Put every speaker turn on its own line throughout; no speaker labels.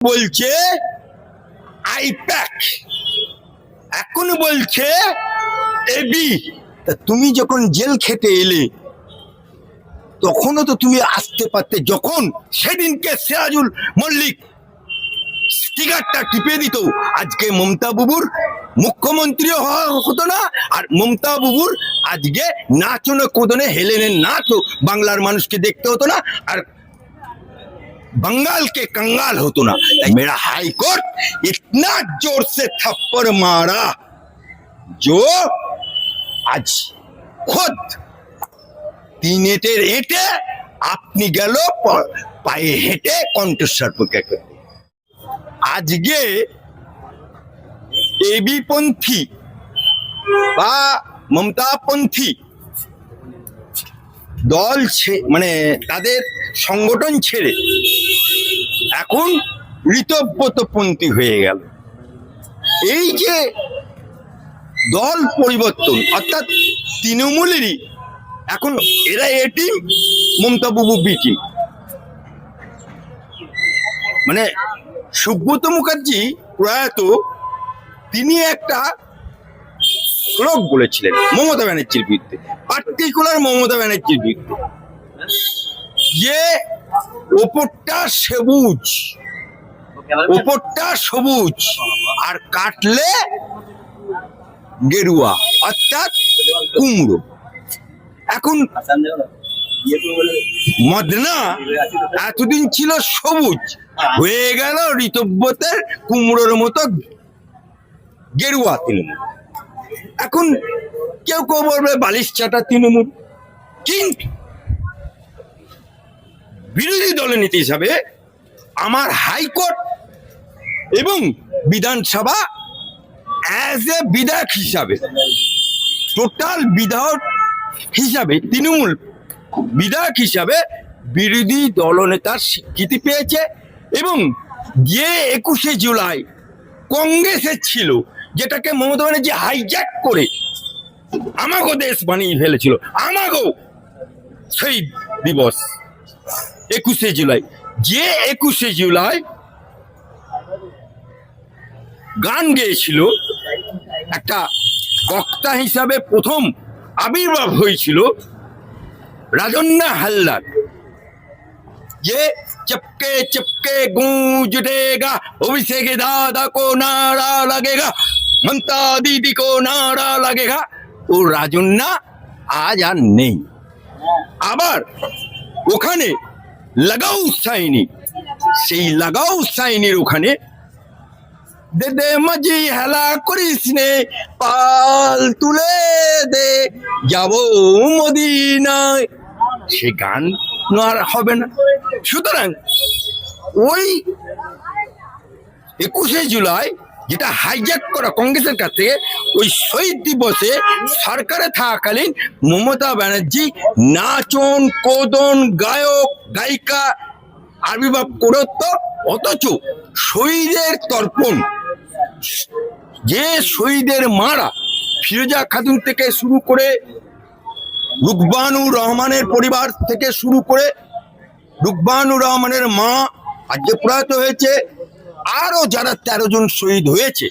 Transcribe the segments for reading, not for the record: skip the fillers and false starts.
বলছে আইপ্যাক, এখন বলছে এবি। তুমি যখন জেল খেটে এলে তখনও তো তুমি আসতে পারতে, যখন সেদিনকে সিরাজুল মল্লিক স্টিকারটা টিপে দিত, আজকে মমতা বুবুর মুখ্যমন্ত্রীও হওয়া হতো না, আর মমতা বুবুর আজকে নাচনে কোদনে হেলেনের নাচও বাংলার মানুষকে দেখতে হতো না, আর बंगाल के कंगाल हो तो ना। मेरा हाई कोर्ट इतना जोर से थप्पड़ मारा जो आज खुद तीन एटे अपनी गलो पाए हेटे कंठस्वर प्रकाश करते। आज गे এবি পন্থী বা মমতাপন্থী দল মানে তাদের সংগঠন ছেড়ে এখন ঋতব্রতপন্থী হয়ে গেল। এই যে দল পরিবর্তন, অর্থাৎ তৃণমূলেরই এখন এরা এ টিম, মমতা বাবু বি টিম। মানে সুব্রত মুখার্জি প্রয়াত, তিনি একটা শ্লোক বলেছিলেন মমতা ব্যানার্জির বিরুদ্ধে, পার্টিকুলার মমতা ব্যানার্জির বিরুদ্ধে, যে ওপরটা সবুজ, ওপরটা সবুজ আর কাটলে গেরুয়া, অর্থাৎ কুমড়ো। এখন মদনা এতদিন ছিল সবুজ, হয়ে গেল ঋতব্রতের কুমড়োর মতো গেরুয়া তৃণমূল। এখন কেউ কেউ বলবে বালিশ চাটা তৃণমূল, কিন্তু বিরোধী দলনীতি হিসাবে আমার হাইকোর্ট এবং বিধানসভা অ্যাজ এ বিধায়ক হিসাবে, টোটাল বিধায়ক হিসাবে, তৃণমূল বিধায়ক হিসাবে বিরোধী দলনেতার স্বীকৃতি পেয়েছে। এবং যে 21শে জুলাই কংগ্রেসের ছিল, যেটাকে মমতা ব্যানার্জি হাইজ্যাক করে আমাকেও দেশ বানিয়ে ফেলেছিল, আমাকেও শহীদ দিবস 21শে জুলাই, যে 21শে জুলাই গান গেয়েছিল, একটা বক্তা হিসাবে প্রথম আবির্ভাব হয়েছিল রাজন্না হালদার, যে চপকে চপকে গूंज उठेगा अभिषेक दादा को नारा लगेगा ममता दीदी को नारा लगेगा। ও রাজন্না আজ আর নেই। আবার ওখানে লাগাও সাইনি, সেই লাগাও সাইনির ওখানে দে দে মাঝি হেলা করিস নে, পাল তুলে দে যাবো মদিনায়, সে গান আর হবে না। সুতরাং ওই 21শে জুলাই যেটা হাইজ্যাক করা কংগ্রেসের কাছ থেকে, ওই শহীদ দিবসে সরকারে থাকাকালীন মমতা ব্যানার্জি নাচন কোদন গায়ক গায়িকা আবির্ভাব করত, অথচ শহীদের তর্পণ, যে শহীদের মারা ফিরোজা খাতুন থেকে শুরু করে, রুকবানুর রহমানের পরিবার থেকে শুরু করে, রুকবানুর রহমানের মা আজকে প্রয়াত হয়েছে, আরো যারা 13 জন শহীদ হয়েছে,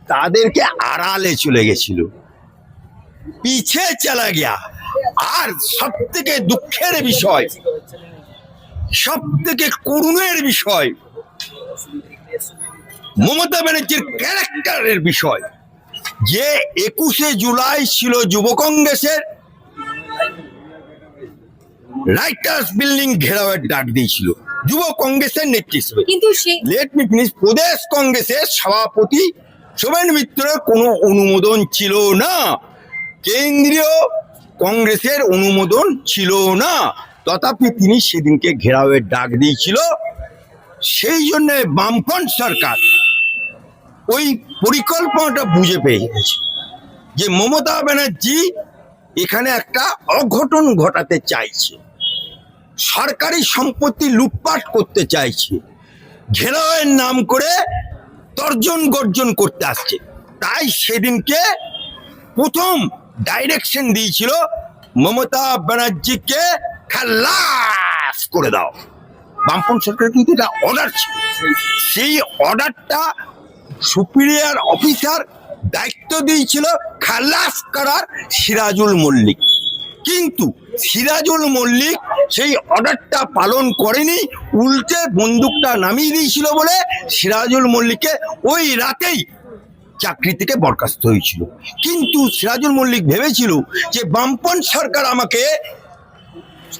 তাদেরকে আড়ালে চলে গেছিল, পিছে চলা গিয়া। আর সব থেকে দুঃখের বিষয়, সব থেকে করুণের বিষয়, মমতা ব্যানার্জির ক্যারেক্টারের বিষয়, যে 21শে জুলাই ছিল যুব কংগ্রেসের রাইটার্স বিল্ডিং ঘেরাওয়ের ডাক দিয়েছিল যুব কংগ্রেসের নেতৃত্বে, কিন্তু লেট মি ফিনিশ, প্রদেশ কংগ্রেসের সভাপতি শোভেন মিত্রের কোনো অনুমোদন ছিল না, কেন্দ্রীয় কংগ্রেসের অনুমোদন ছিল না, তথাপি তিনি সেদিনকে ঘেরাওয়ের ডাক দিয়েছিল। সেই জন্য বামফ্রন্ট সরকার ওই পরিকল্পনাটা বুঝে পেয়ে গেছে যে মমতা ব্যানার্জি এখানে একটা অঘটন ঘটাতে চাইছে, সরকারি সম্পত্তি লুটপাট করতে চাইছে, ঘেরাওয়ের নাম করে তর্জন গর্জন করতে আসছে। তাই সেদিনকে প্রথম ডাইরেকশন দিয়েছিল মমতা ব্যানার্জিকে খালাস করে দাও, বামপন সরকার কিন্তু এটা অর্ডার ছিল, সেই অর্ডারটা সুপিরিয়র অফিসার দায়িত্ব দিয়েছিল খালাস করার সিরাজুল মল্লিক, কিন্তু সিরাজুল মল্লিক সেই অর্ডারটা পালন করেনি, উল্টে বন্দুকটা নামিয়ে দিয়েছিল বলে সিরাজুল মল্লিককে ওই রাতেই চাকরি থেকে বরখাস্ত হয়েছিল। কিন্তু সিরাজুল মল্লিক ভেবেছিল যে বামপন সরকার আমাকে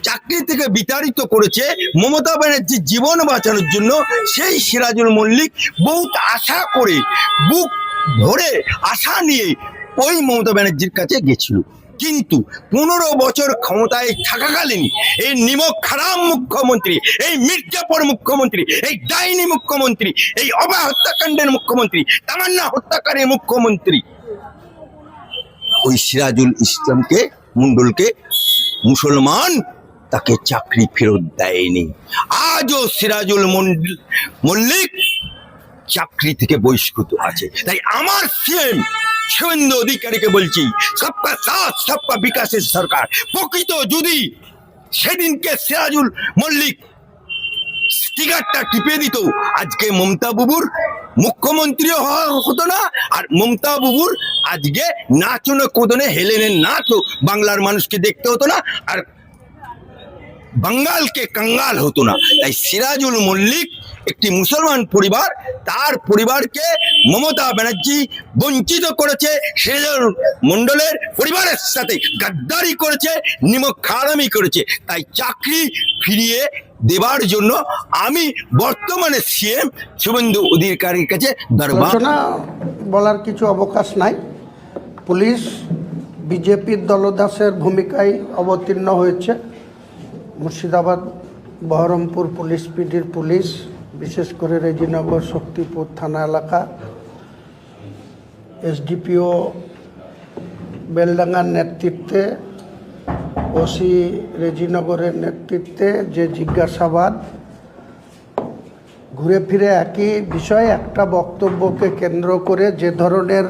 চাকরি থেকে বিতাড়িত করেছে মমতা ব্যানার্জির জীবন বাঁচানোর জন্য। সেই সিরাজুল মল্লিক বহুত আশা করে, বুক ভরে আশা নিয়ে ওই মমতা ব্যানার্জির কাছে গেছিল, কিন্তু 15 বছর ক্ষমতায় থাকাকালীন এই নিমক খারাপ মুখ্যমন্ত্রী, এই মির্জাপুর মুখ্যমন্ত্রী, এই ডাইনি মুখ্যমন্ত্রী, এই অভয় হত্যাকাণ্ডের মুখ্যমন্ত্রী, তামান্না হত্যাকারী মুখ্যমন্ত্রী ওই সিরাজুল ইসলামকে মন্ডলকে মুসলমান তাকে চাকরি ফেরত দেয়নি। আজও সিরাজুল মল্লিক চাকরি থেকে বহিষ্কৃত আছে। তাই আমার সিএম শুভেন্দু অধিকারীকে বলছি, সবকা সাথ সবকা বিকাশের সরকার। প্রকৃত যদি সেদিনকে সিরাজুল মল্লিক স্টিকারটা টিপে দিত, আজকে মমতা বুবুর মুখ্যমন্ত্রীও হওয়া হতো না, আর মমতা বুবুর আজকে নাচনে কোদনে হেলেনের নাচও বাংলার মানুষকে দেখতে হতো না, আর বাঙ্গালকে কাঙ্গাল হতো না। তাই সিরাজুল মল্লিক একটি মুসলমান পরিবার, তার পরিবারকে মমতা ব্যানার্জি বঞ্চিত করেছে, সিরাজুল মন্ডলের পরিবারের সাথে গাদ্দারি করেছে, নিমক খারামি করেছে। তাই চাকরি ফিরিয়ে দেবার জন্য আমি বর্তমানে সিএম শুভেন্দু অধিকারীর কাছে দরবার
বলার কিছু অবকাশ নাই। পুলিশ বিজেপির দলদাসের ভূমিকায় অবতীর্ণ হয়েছে। মুর্শিদাবাদ বহরমপুর পুলিশ পিডির পুলিশ, বিশেষ করে রেজিনগর শক্তিপুর থানা এলাকা, এসডিপিও বেলডাঙ্গার নেতৃত্বে, ওসি রেজিনগরের নেতৃত্বে যে জিজ্ঞাসাবাদ, ঘুরে ফিরে একই বিষয়, একটা বক্তব্যকে কেন্দ্র করে যে ধরনের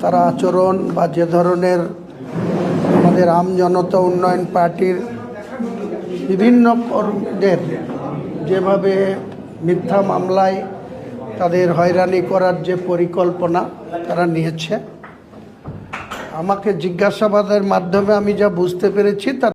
তারা আচরণ বা যে ধরনের আমাদের জনতা উন্নয়ন পার্টির বিভিন্ন কর্মীদের যেভাবে মিথ্যা মামলায় তাদের হয়রানি করার যে পরিকল্পনা তারা নিয়েছে, আমাকে জিজ্ঞাসাবাদের মাধ্যমে আমি যা বুঝতে পেরেছি তা